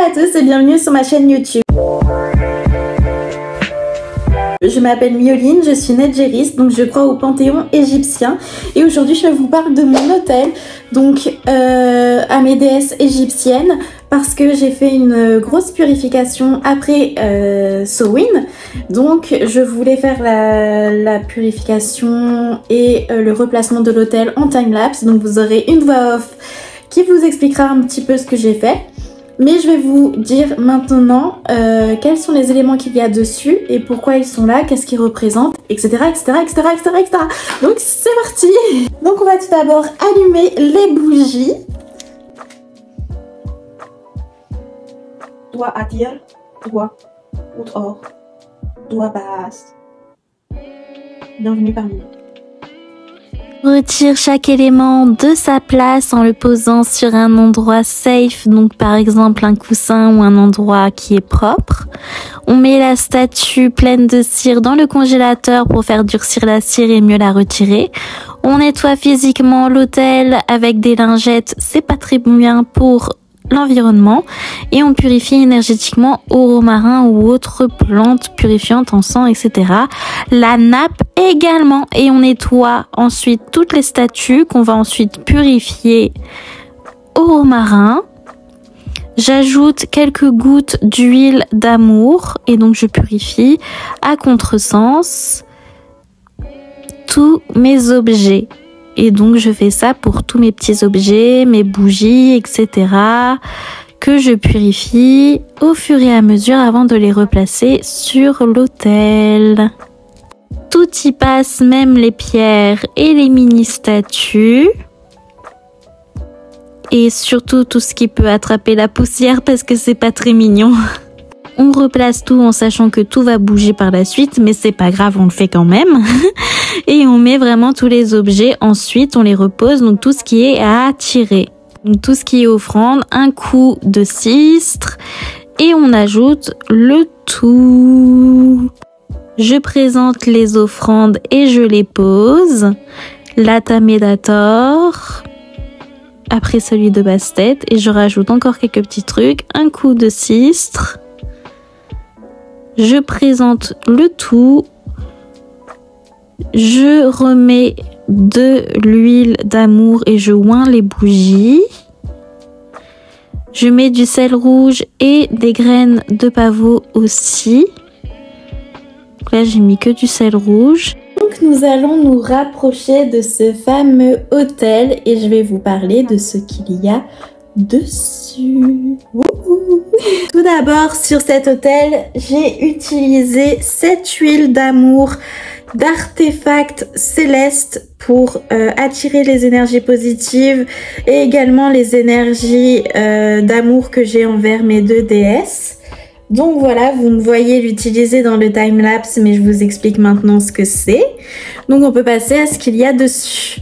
à tous et bienvenue sur ma chaîne YouTube. Je m'appelle Mioline, je suis nadjériste, donc je crois au panthéon égyptien. Et aujourd'hui je vous parle de mon hôtel, donc à mes déesses égyptiennes, parce que j'ai fait une grosse purification après Samhain. Donc je voulais faire la purification et le replacement de l'hôtel en timelapse. Donc vous aurez une voix off qui vous expliquera un petit peu ce que j'ai fait. Mais je vais vous dire maintenant quels sont les éléments qu'il y a dessus et pourquoi ils sont là, qu'est-ce qu'ils représentent, etc. Donc c'est parti. Donc on va tout d'abord allumer les bougies. Doigt attire, doigt haute or, doigt basse. Bienvenue parmi nous. Retire chaque élément de sa place en le posant sur un endroit safe, donc par exemple un coussin ou un endroit qui est propre. On met la statue pleine de cire dans le congélateur pour faire durcir la cire et mieux la retirer. On nettoie physiquement l'hôtel avec des lingettes, c'est pas très bien pour l'environnement, et on purifie énergétiquement au romarin ou autres plantes purifiantes, encens, etc. La nappe également, et on nettoie ensuite toutes les statues qu'on va ensuite purifier au romarin. J'ajoute quelques gouttes d'huile d'amour et donc je purifie à contresens tous mes objets. Et donc je fais ça pour tous mes petits objets, mes bougies, etc. que je purifie au fur et à mesure avant de les replacer sur l'autel. Tout y passe, même les pierres et les mini-statues. Et surtout tout ce qui peut attraper la poussière parce que c'est pas très mignon. On replace tout en sachant que tout va bouger par la suite, mais c'est pas grave, on le fait quand même. Et on met vraiment tous les objets, ensuite on les repose, donc tout ce qui est à attirer. Donc tout ce qui est offrande, un coup de cistre et on ajoute le tout. Je présente les offrandes et je les pose. L'Atamédator, après celui de Bastet, et je rajoute encore quelques petits trucs, un coup de cistre. Je présente le tout. Je remets de l'huile d'amour et je oins les bougies. Je mets du sel rouge et des graines de pavot aussi. Donc là, j'ai mis que du sel rouge. Donc nous allons nous rapprocher de ce fameux hôtel et je vais vous parler de ce qu'il y a dessus. Wouhou. Tout d'abord, sur cet hôtel, j'ai utilisé cette huile d'amour d'artefacts célestes pour attirer les énergies positives et également les énergies d'amour que j'ai envers mes deux déesses. Donc voilà, vous me voyez l'utiliser dans le timelapse, mais je vous explique maintenant ce que c'est. Donc on peut passer à ce qu'il y a dessus.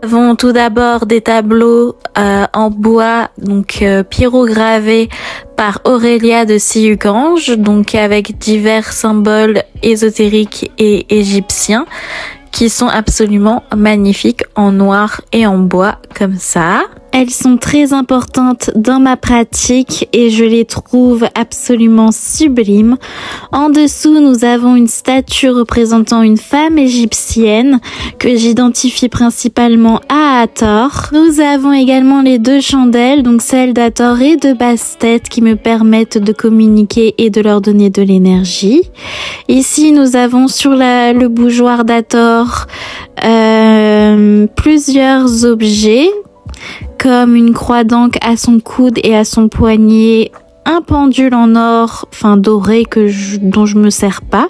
Nous avons tout d'abord des tableaux en bois, donc pyrogravés par Aurélia de Siukange, donc avec divers symboles ésotériques et égyptiens qui sont absolument magnifiques en noir et en bois comme ça. Elles sont très importantes dans ma pratique et je les trouve absolument sublimes. En dessous, nous avons une statue représentant une femme égyptienne que j'identifie principalement à Hathor. Nous avons également les deux chandelles, donc celle d'Hathor et de Bastet, qui me permettent de communiquer et de leur donner de l'énergie. Ici, nous avons sur le bougeoir d'Hathor plusieurs objets, comme une croix d'encre à son coude et à son poignet, un pendule en or, enfin doré, dont je me sers pas,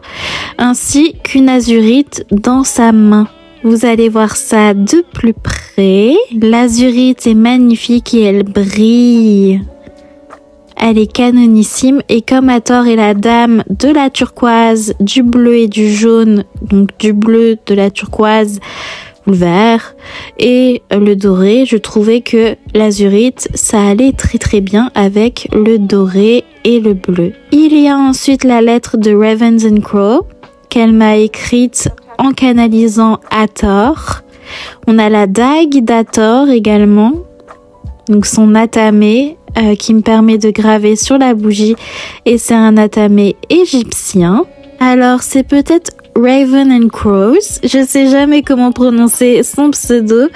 ainsi qu'une azurite dans sa main. Vous allez voir ça de plus près. L'azurite est magnifique et elle brille. Elle est canonissime et comme Hathor est la dame de la turquoise, du bleu et du jaune, donc du bleu, de la turquoise, le vert et le doré, je trouvais que l'azurite ça allait très bien avec le doré et le bleu. Il y a ensuite la lettre de Ravens and Crow qu'elle m'a écrite en canalisant Hathor. On a la dague d'Hathor également, donc son atamé qui me permet de graver sur la bougie et c'est un atamé égyptien. Alors c'est peut-être Raven and Crows, je sais jamais comment prononcer son pseudo,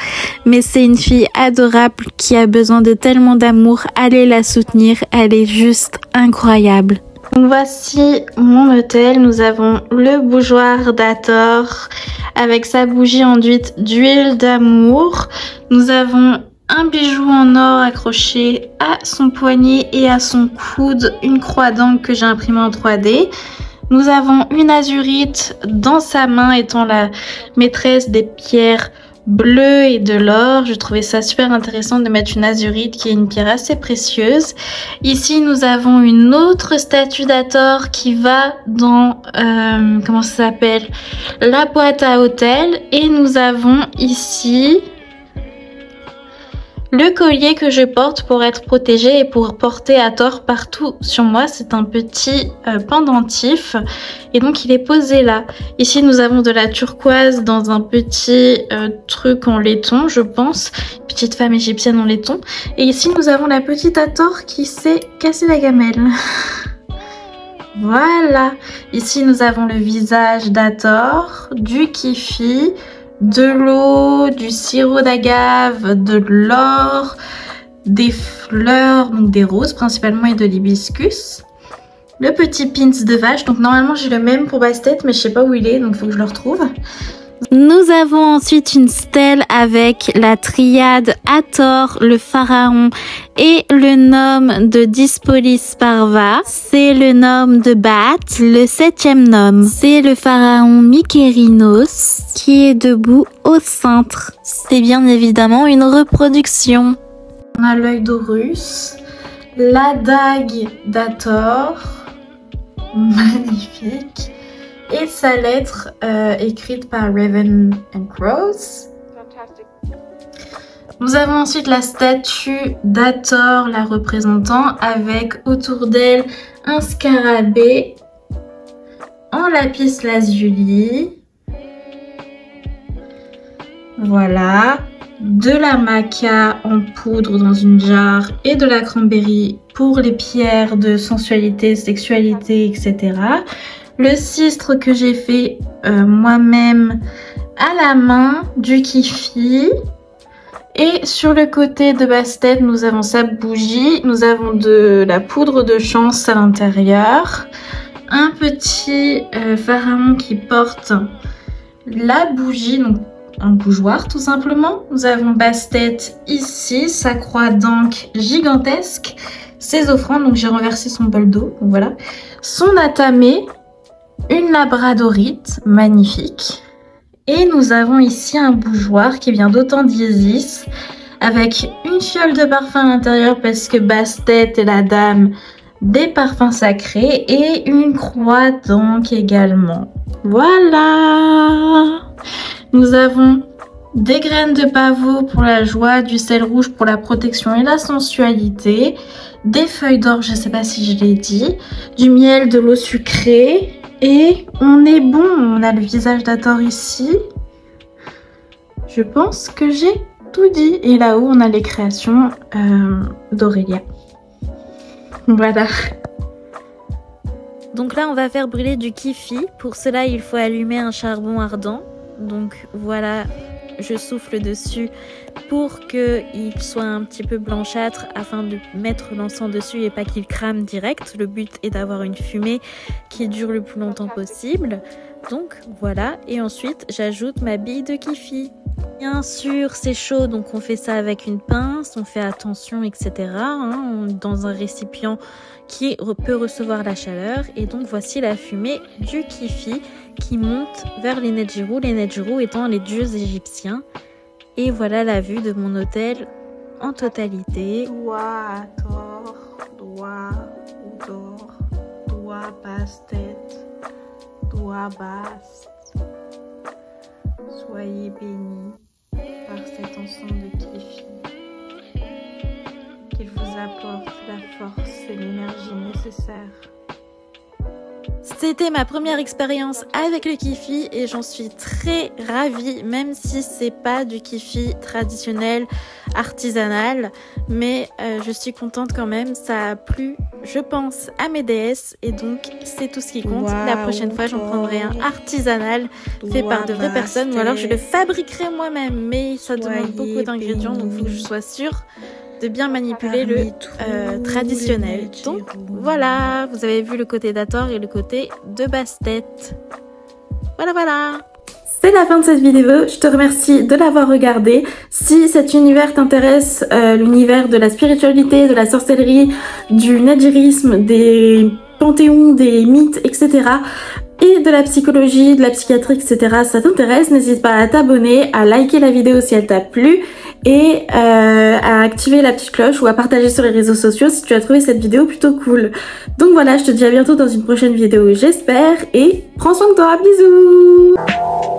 mais c'est une fille adorable qui a besoin de tellement d'amour, allez la soutenir, elle est juste incroyable. Donc voici mon hôtel, nous avons le bougeoir d'Hathor avec sa bougie enduite d'huile d'amour, nous avons un bijou en or accroché à son poignet et à son coude, une croix d'angle que j'ai imprimée en 3D. Nous avons une azurite dans sa main étant la maîtresse des pierres bleues et de l'or. Je trouvais ça super intéressant de mettre une azurite qui est une pierre assez précieuse. Ici nous avons une autre statue d'Hathor qui va dans, comment ça s'appelle, la boîte à hôtel. Et nous avons ici le collier que je porte pour être protégée et pour porter Hathor partout sur moi. C'est un petit pendentif et donc il est posé là. Ici nous avons de la turquoise dans un petit truc en laiton, je pense. Petite femme égyptienne en laiton. Et ici nous avons la petite Hathor qui s'est cassé la gamelle. Voilà. Ici nous avons le visage d'Hathor, du kifi, de l'eau, du sirop d'agave, de l'or, des fleurs, donc des roses principalement et de l'hibiscus. Le petit pins de vache, donc normalement j'ai le même pour Bastet mais je sais pas où il est donc il faut que je le retrouve. Nous avons ensuite une stèle avec la triade Hathor, le pharaon et le nom de Dispolis Parva. C'est le nom de Bat. Le 7e nom, c'est le pharaon Mykérinos qui est debout au centre. C'est bien évidemment une reproduction. On a l'œil d'Horus, la dague d'Hathor, magnifique. Et sa lettre écrite par Raven and Crows. Nous avons ensuite la statue d'Hathor, la représentant, avec autour d'elle un scarabée en lapis lazuli. Voilà. De la maca en poudre dans une jarre et de la cranberry pour les pierres de sensualité, sexualité, etc. Le cistre que j'ai fait moi-même à la main, du kifi. Et sur le côté de Bastet, nous avons sa bougie. Nous avons de la poudre de chance à l'intérieur. Un petit pharaon qui porte la bougie, donc un bougeoir tout simplement. Nous avons Bastet ici, sa croix d'encre gigantesque. Ses offrandes, donc j'ai renversé son bol d'eau, donc voilà. Son atamé. Une labradorite, magnifique. Et nous avons ici un bougeoir qui vient d'Autan d'Isis avec une fiole de parfum à l'intérieur parce que Bastet est la dame des parfums sacrés et une croix donc également. Voilà. Nous avons des graines de pavot pour la joie, du sel rouge pour la protection et la sensualité, des feuilles d'or, je ne sais pas si je l'ai dit, du miel, de l'eau sucrée. Et on est bon, on a le visage d'Hathor ici. Je pense que j'ai tout dit. Et là-haut, on a les créations d'Aurélia. Voilà. Donc là, on va faire brûler du kifi. Pour cela, il faut allumer un charbon ardent. Donc voilà, je souffle dessus pour qu'il soit un petit peu blanchâtre afin de mettre l'encens dessus et pas qu'il crame direct. Le but est d'avoir une fumée qui dure le plus longtemps possible. Donc voilà, et ensuite j'ajoute ma bille de kifi. Bien sûr c'est chaud, donc on fait ça avec une pince, on fait attention, etc. Dans un récipient qui peut recevoir la chaleur. Et donc voici la fumée du kifi qui monte vers les Nedjirou étant les dieux égyptiens. Et voilà la vue de mon hôtel en totalité. Doigt Hathor, doigt Udor, doigt Bastet, doigt Bast. Soyez bénis par cet encens de kifi. Qu'il vous apporte la force et l'énergie nécessaires. C'était ma première expérience avec le Kifi et j'en suis très ravie, même si c'est pas du Kifi traditionnel, artisanal, mais je suis contente quand même, ça a plu, je pense, à mes déesses et donc c'est tout ce qui compte. La prochaine fois, j'en prendrai un artisanal fait par de vraies personnes ou alors je le fabriquerai moi-même, mais ça demande beaucoup d'ingrédients, donc il faut que je sois sûre de bien manipuler le traditionnel. Donc voilà, vous avez vu le côté d'Hathor et le côté de Bastet. Voilà. C'est la fin de cette vidéo, je te remercie de l'avoir regardée. Si cet univers t'intéresse, l'univers de la spiritualité, de la sorcellerie, du nadjirisme, des panthéons, des mythes, etc. et de la psychologie, de la psychiatrie, etc. ça t'intéresse, n'hésite pas à t'abonner, à liker la vidéo si elle t'a plu et à activer la petite cloche ou à partager sur les réseaux sociaux si tu as trouvé cette vidéo plutôt cool. Donc voilà, je te dis à bientôt dans une prochaine vidéo, j'espère, et prends soin de toi, bisous.